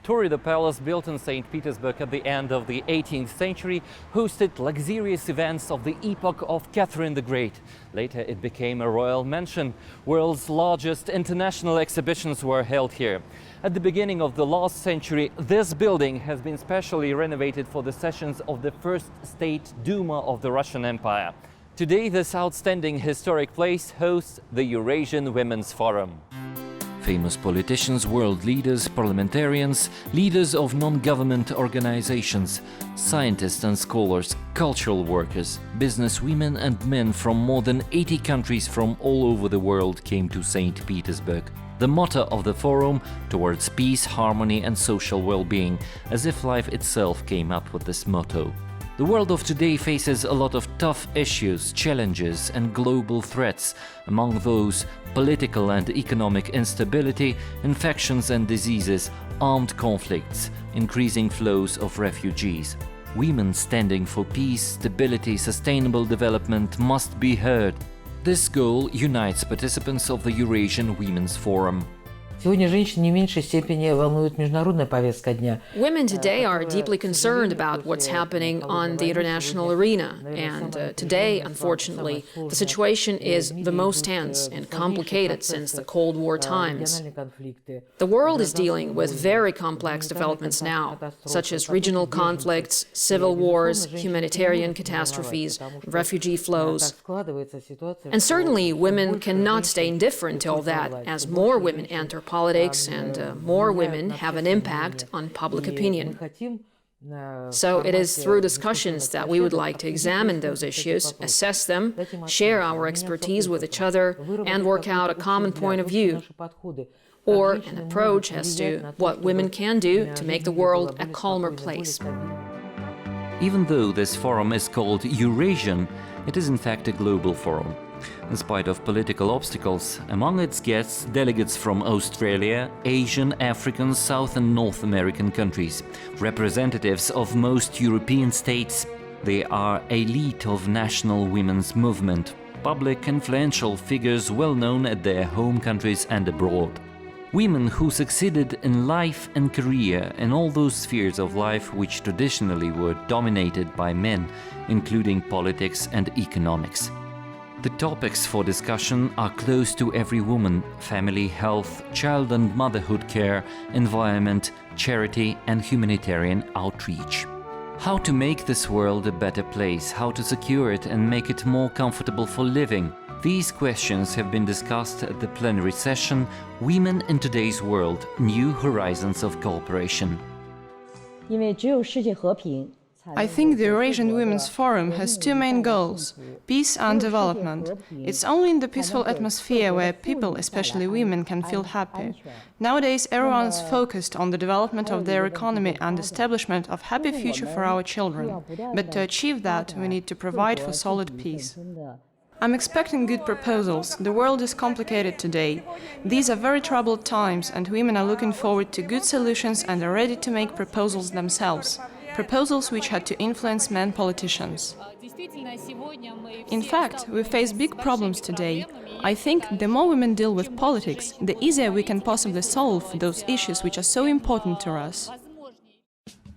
Taurida Palace, built in St. Petersburg at the end of the 18th century, hosted luxurious events of the epoch of Catherine the Great. Later it became a royal mansion. World's largest international exhibitions were held here. At the beginning of the last century, this building has been specially renovated for the sessions of the First State Duma of the Russian Empire. Today, this outstanding historic place hosts the Eurasian Women's Forum. Famous politicians, world leaders, parliamentarians, leaders of non-government organizations, scientists and scholars, cultural workers, business women and men from more than 80 countries from all over the world came to St. Petersburg. The motto of the forum, towards peace, harmony and social well-being, as if life itself came up with this motto. The world of today faces a lot of tough issues, challenges and global threats. Among those, political and economic instability, infections and diseases, armed conflicts, increasing flows of refugees. Women standing for peace, stability, sustainable development must be heard. This goal unites participants of the Eurasian Women's Forum. Сегодня женщин не в меньшей степени волнует международная повестка дня. Women today are deeply concerned about what's happening on the international arena, and today, unfortunately, the situation is the most tense and complicated since the Cold War times. The world is dealing with very complex developments now, such as regional conflicts, civil wars, humanitarian catastrophes, refugee flows. And certainly, women cannot stay indifferent to all that, as more women enter politics and more women have an impact on public opinion. So it is through discussions that we would like to examine those issues, assess them, share our expertise with each other, and work out a common point of view, or an approach as to what women can do to make the world a calmer place. Even though this forum is called Eurasian, it is in fact a global forum. In spite of political obstacles, among its guests, delegates from Australia, Asian, African, South and North American countries, representatives of most European states. They are elite of national women's movement, public influential figures well known at their home countries and abroad. Women who succeeded in life and career in all those spheres of life which traditionally were dominated by men, including politics and economics. The topics for discussion are close to every woman: family, health, child and motherhood care, environment, charity and humanitarian outreach. How to make this world a better place, how to secure it and make it more comfortable for living. These questions have been discussed at the plenary session Women in Today's World – New Horizons of Cooperation. I think the Eurasian Women's Forum has two main goals: peace and development. It's only in the peaceful atmosphere where people, especially women, can feel happy. Nowadays, everyone is focused on the development of their economy and establishment of a happy future for our children. But to achieve that, we need to provide for solid peace. I'm expecting good proposals. The world is complicated today. These are very troubled times, and women are looking forward to good solutions and are ready to make proposals themselves. Proposals which had to influence men politicians. In fact, we face big problems today. I think the more women deal with politics, the easier we can possibly solve those issues which are so important to us.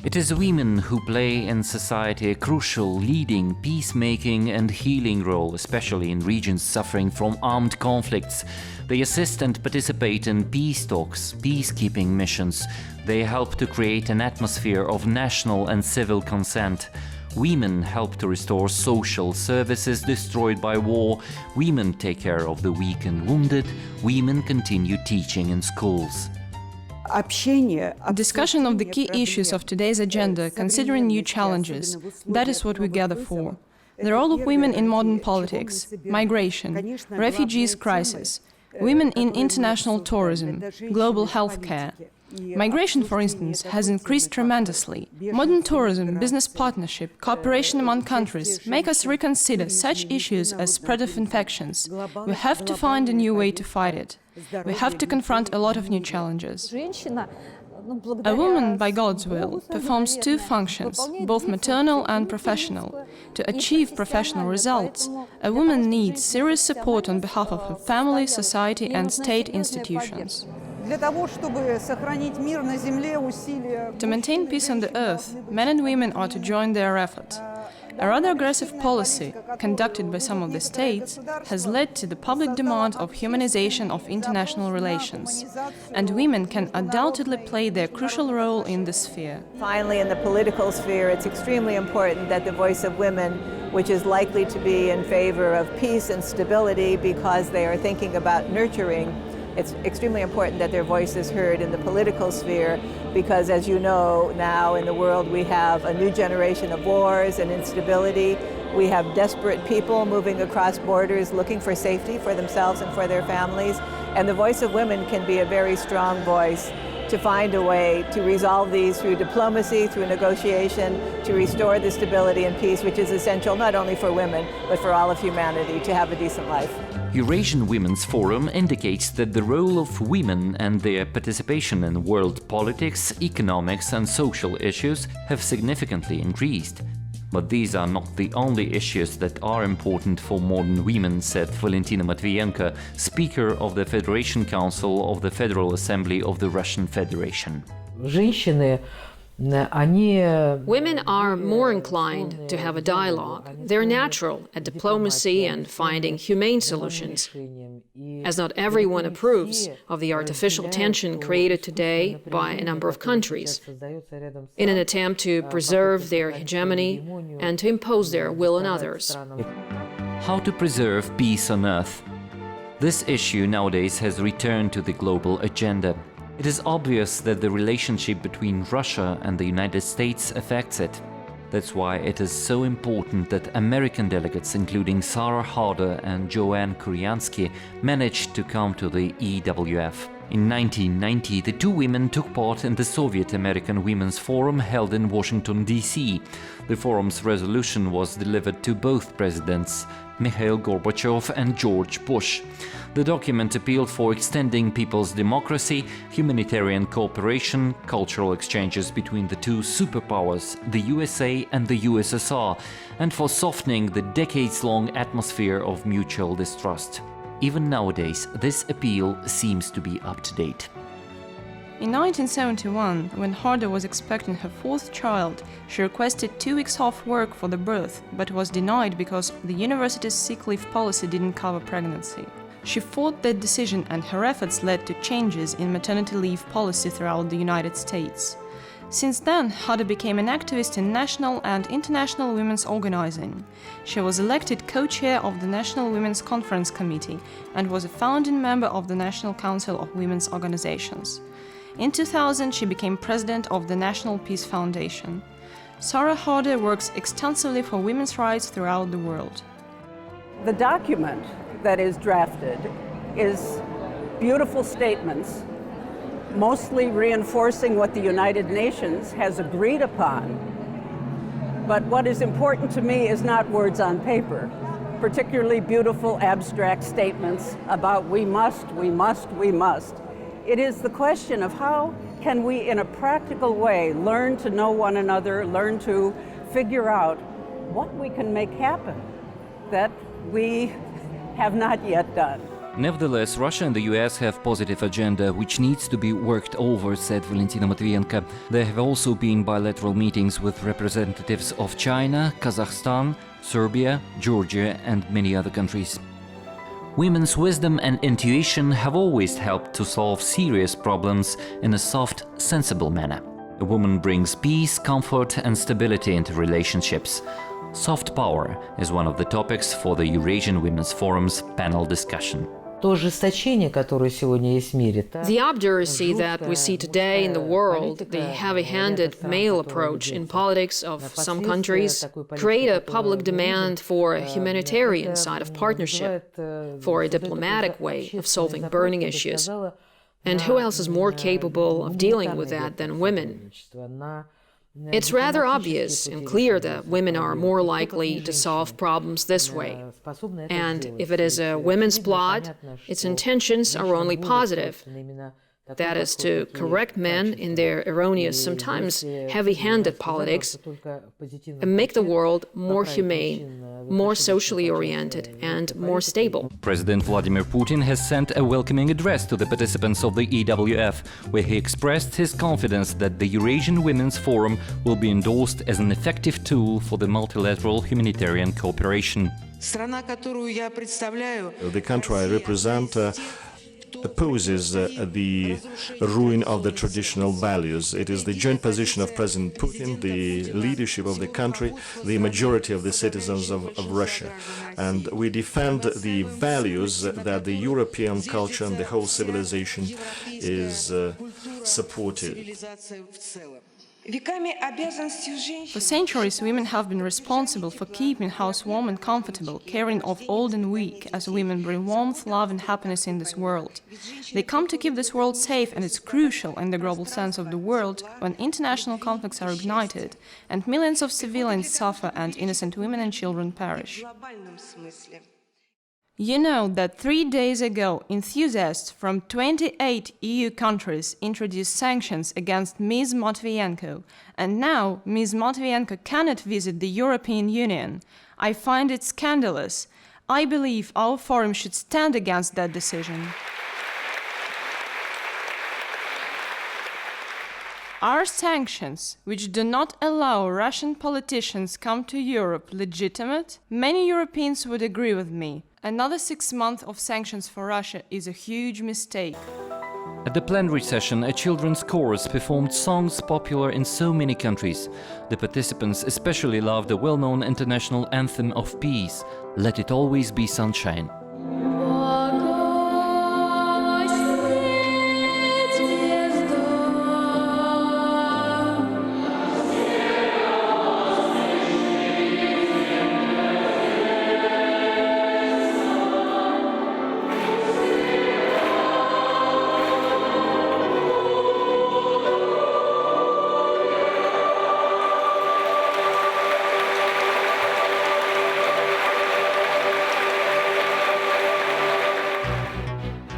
It is women who play in society a crucial, leading, peacemaking and healing role, especially in regions suffering from armed conflicts. They assist and participate in peace talks, peacekeeping missions. They help to create an atmosphere of national and civil consent. Women help to restore social services destroyed by war. Women take care of the weak and wounded. Women continue teaching in schools. Discussion of the key issues of today's agenda, considering new challenges, that is what we gather for. The role of women in modern politics, migration, refugees crisis, women in international tourism, global healthcare. Migration, for instance, has increased tremendously. Modern tourism, business partnership, cooperation among countries make us reconsider such issues as spread of infections. We have to find a new way to fight it. We have to confront a lot of new challenges. A woman, by God's will, performs two functions, both maternal and professional. To achieve professional results, a woman needs serious support on behalf of her family, society and state institutions. To maintain peace on the earth, men and women are to join their effort. A rather aggressive policy, conducted by some of the states, has led to the public demand of humanization of international relations, and women can undoubtedly play their crucial role in this sphere. Finally, in the political sphere, it's extremely important that the voice of women, which is likely to be in favor of peace and stability because they are thinking about nurturing, it's extremely important that their voice is heard in the political sphere because, as you know, now in the world we have a new generation of wars and instability. We have desperate people moving across borders looking for safety for themselves and for their families. And the voice of women can be a very strong voice to find a way to resolve these through diplomacy, through negotiation, to restore the stability and peace, which is essential not only for women, but for all of humanity to have a decent life. Eurasian Women's Forum indicates that the role of women and their participation in world politics, economics and social issues have significantly increased. But these are not the only issues that are important for modern women, said Valentina Matvienko, Speaker of the Federation Council of the Federal Assembly of the Russian Federation. Women are more inclined to have a dialogue. They're natural at diplomacy and finding humane solutions. As not everyone approves of the artificial tension created today by a number of countries, in an attempt to preserve their hegemony and to impose their will on others. How to preserve peace on Earth? This issue nowadays has returned to the global agenda. It is obvious that the relationship between Russia and the United States affects it. That's why it is so important that American delegates, including Sarah Harder and Joanne Kuryansky, managed to come to the EWF. In 1990, the two women took part in the Soviet-American Women's Forum held in Washington, D.C. The forum's resolution was delivered to both presidents, Mikhail Gorbachev and George Bush. The document appealed for extending people's democracy, humanitarian cooperation, cultural exchanges between the two superpowers, the USA and the USSR, and for softening the decades-long atmosphere of mutual distrust. Even nowadays, this appeal seems to be up to date. In 1971, when Harder was expecting her fourth child, she requested 2 weeks off work for the birth, but was denied because the university's sick leave policy didn't cover pregnancy. She fought that decision, and her efforts led to changes in maternity leave policy throughout the United States. Since then, Harder became an activist in national and international women's organizing. She was elected co-chair of the National Women's Conference Committee and was a founding member of the National Council of Women's Organizations. In 2000, she became president of the National Peace Foundation. Sarah Harder works extensively for women's rights throughout the world. The document that is drafted is beautiful statements, mostly reinforcing what the United Nations has agreed upon. But what is important to me is not words on paper, particularly beautiful abstract statements about we must, we must, we must. It is the question of how can we, in a practical way, learn to know one another, learn to figure out what we can make happen that we have not yet done. Nevertheless, Russia and the US have positive agenda which needs to be worked over, said Valentina Matvienko. There have also been bilateral meetings with representatives of China, Kazakhstan, Serbia, Georgia and many other countries. Women's wisdom and intuition have always helped to solve serious problems in a soft, sensible manner. A woman brings peace, comfort and stability into relationships. Soft power is one of the topics for the Eurasian Women's Forum's panel discussion. The obduracy that we see today in the world, the heavy-handed male approach in politics of some countries, create a public demand for a humanitarian side of partnership, for a diplomatic way of solving burning issues. And who else is more capable of dealing with that than women? It's rather obvious and clear that women are more likely to solve problems this way. And if it is a women's plot, its intentions are only positive. That is, to correct men in their erroneous, sometimes heavy-handed politics, and make the world more humane, more socially oriented, and more stable. President Vladimir Putin has sent a welcoming address to the participants of the EWF, where he expressed his confidence that the Eurasian Women's Forum will be endorsed as an effective tool for the multilateral humanitarian cooperation. The country I represent opposes the ruin of the traditional values. It is the joint position of President Putin, the leadership of the country, the majority of the citizens of Russia. And we defend the values that the European culture and the whole civilization is supported. For centuries, women have been responsible for keeping house warm and comfortable, caring of old and weak, as women bring warmth, love and happiness in this world. They come to keep this world safe, and it's crucial in the global sense of the world when international conflicts are ignited and millions of civilians suffer and innocent women and children perish. You know that 3 days ago, enthusiasts from 28 EU countries introduced sanctions against Ms. Matviyenko, and now Ms. Matviyenko cannot visit the European Union. I find it scandalous. I believe our forum should stand against that decision. Are sanctions, which do not allow Russian politicians come to Europe, legitimate? Many Europeans would agree with me. Another 6 months of sanctions for Russia is a huge mistake. At the plenary session, a children's chorus performed songs popular in so many countries. The participants especially loved the well-known international anthem of peace, "Let It Always Be Sunshine."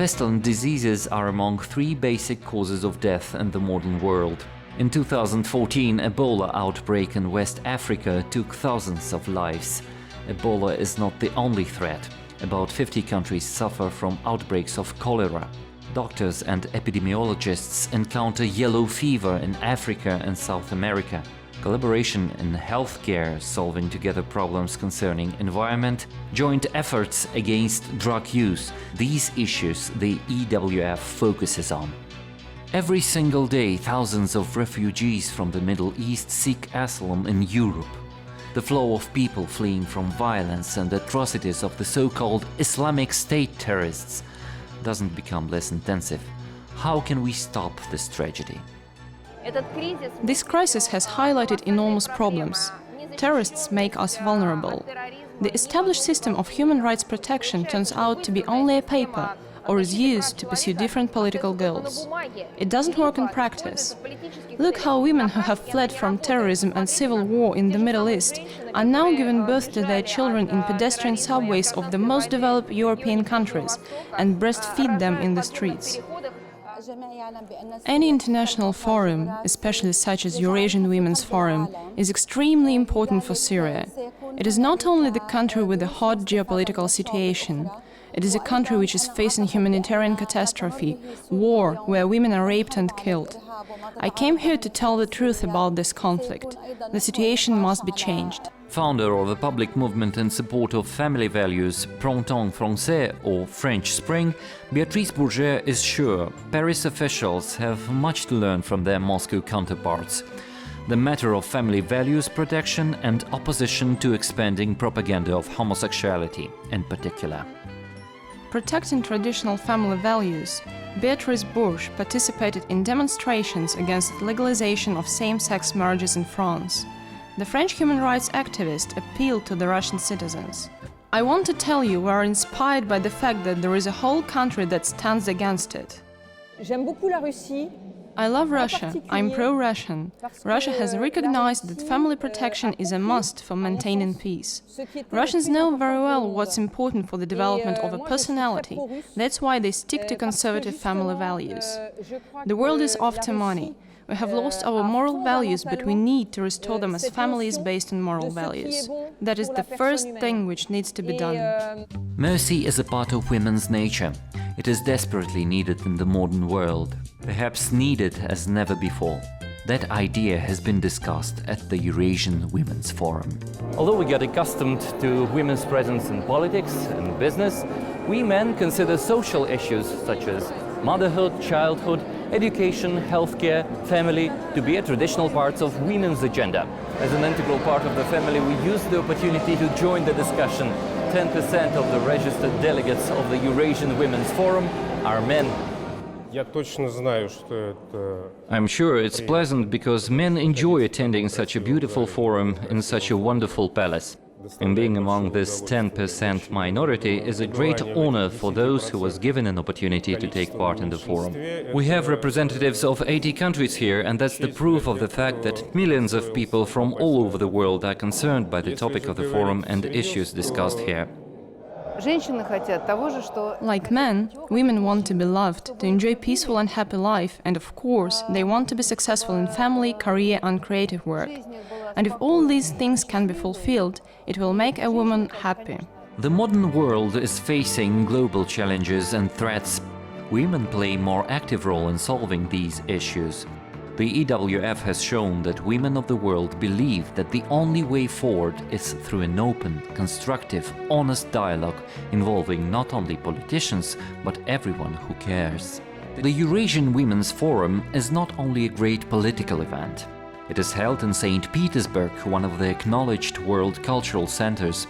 Pestilent diseases are among 3 basic causes of death in the modern world. In 2014, Ebola outbreak in West Africa took thousands of lives. Ebola is not the only threat. About 50 countries suffer from outbreaks of cholera. Doctors and epidemiologists encounter yellow fever in Africa and South America. Collaboration in healthcare, solving together problems concerning environment, joint efforts against drug use – these issues the EWF focuses on. Every single day, thousands of refugees from the Middle East seek asylum in Europe. The flow of people fleeing from violence and atrocities of the so-called Islamic State terrorists doesn't become less intensive. How can we stop this tragedy? This crisis has highlighted enormous problems. Terrorists make us vulnerable. The established system of human rights protection turns out to be only a paper, or is used to pursue different political goals. It doesn't work in practice. Look how women who have fled from terrorism and civil war in the Middle East are now giving birth to their children in pedestrian subways of the most developed European countries and breastfeed them in the streets. Any international forum, especially such as Eurasian Women's Forum, is extremely important for Syria. It is not only the country with a hot geopolitical situation. It is a country which is facing humanitarian catastrophe, war, where women are raped and killed. I came here to tell the truth about this conflict. The situation must be changed. Founder of a public movement in support of family values, Printemps Français or French Spring, Béatrice Bourget is sure Paris officials have much to learn from their Moscow counterparts. The matter of family values protection and opposition to expanding propaganda of homosexuality in particular. Protecting traditional family values, Béatrice Bourget participated in demonstrations against the legalization of same-sex marriages in France. The French human rights activist appealed to the Russian citizens. I want to tell you we are inspired by the fact that there is a whole country that stands against it. I love Russia. I'm pro-Russian. Russia has recognized that family protection is a must for maintaining peace. Russians know very well what's important for the development of a personality. That's why they stick to conservative family values. The world is after money. We have lost our moral values, but we need to restore them as families based on moral values. That is the first thing which needs to be done. Mercy is a part of women's nature. It is desperately needed in the modern world, perhaps needed as never before. That idea has been discussed at the Eurasian Women's Forum. Although we get accustomed to women's presence in politics and business, we men consider social issues such as motherhood, childhood, education, healthcare, family to be a traditional parts of women's agenda. As an integral part of the family, we use the opportunity to join the discussion. 10% of the registered delegates of the Eurasian Women's Forum are men. I'm sure it's pleasant because men enjoy attending such a beautiful forum in such a wonderful palace. And being among this 10% minority is a great honor for those who was given an opportunity to take part in the forum. We have representatives of 80 countries here, and that's the proof of the fact that millions of people from all over the world are concerned by the topic of the forum and issues discussed here. Like men, women want to be loved, to enjoy peaceful and happy life, and of course, they want to be successful in family, career and creative work. And if all these things can be fulfilled, it will make a woman happy. The modern world is facing global challenges and threats. Women play a more active role in solving these issues. The EWF has shown that women of the world believe that the only way forward is through an open, constructive, honest dialogue involving not only politicians, but everyone who cares. The Eurasian Women's Forum is not only a great political event. It is held in St. Petersburg, one of the acknowledged world cultural centers.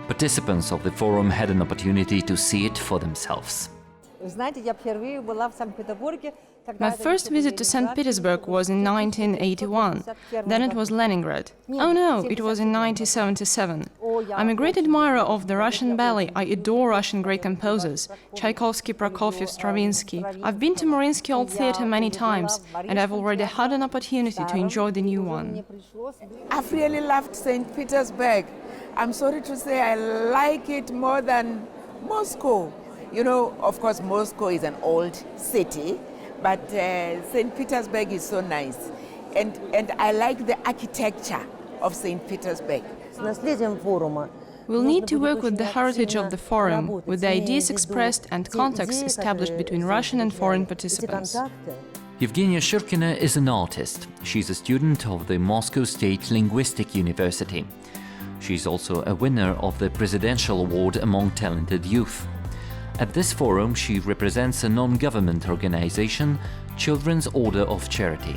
Participants of the forum had an opportunity to see it for themselves. My first visit to St. Petersburg was in 1981. Then it was Leningrad. Oh no, it was in 1977. I'm a great admirer of the Russian ballet. I adore Russian great composers, Tchaikovsky, Prokofiev, Stravinsky. I've been to Mariinsky Old Theatre many times, and I've already had an opportunity to enjoy the new one. I've really loved St. Petersburg. I'm sorry to say I like it more than Moscow. You know, of course, Moscow is an old city, but St. Petersburg is so nice. And I like the architecture of St. Petersburg. We'll need to work with the heritage of the forum, with the ideas expressed and contacts established between Russian and foreign participants. Yevgenia Shurkina is an artist. She's a student of the Moscow State Linguistic University. She's also a winner of the Presidential Award among talented youth. At this forum, she represents a non-government organization, Children's Order of Charity.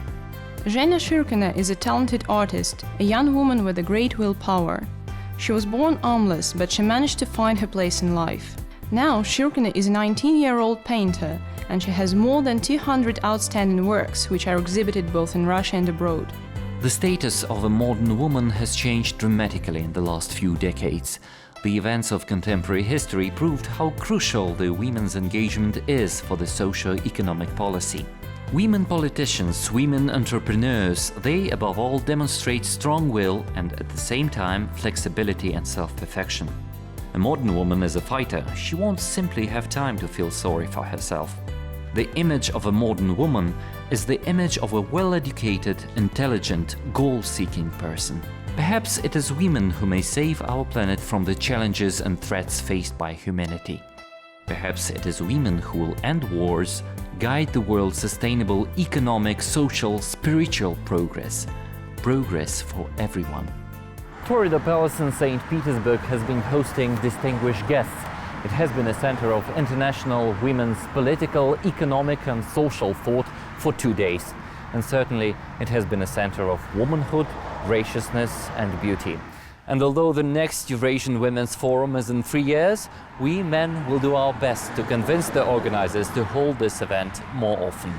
Zhenya Shurkina is a talented artist, a young woman with a great willpower. She was born armless, but she managed to find her place in life. Now, Shurkina is a 19-year-old painter, and she has more than 200 outstanding works, which are exhibited both in Russia and abroad. The status of a modern woman has changed dramatically in the last few decades. The events of contemporary history proved how crucial the women's engagement is for the socio-economic policy. Women politicians, women entrepreneurs, they above all demonstrate strong will and at the same time flexibility and self-perfection. A modern woman is a fighter. She won't simply have time to feel sorry for herself. The image of a modern woman is the image of a well-educated, intelligent, goal-seeking person. Perhaps it is women who may save our planet from the challenges and threats faced by humanity. Perhaps it is women who will end wars, guide the world's sustainable economic, social, spiritual progress. Progress for everyone. Florida Palace in St. Petersburg has been hosting distinguished guests. It has been a center of international women's political, economic and social thought for 2 days. And certainly it has been a center of womanhood, graciousness and beauty. And although the next Eurasian Women's Forum is in 3 years, we men will do our best to convince the organizers to hold this event more often.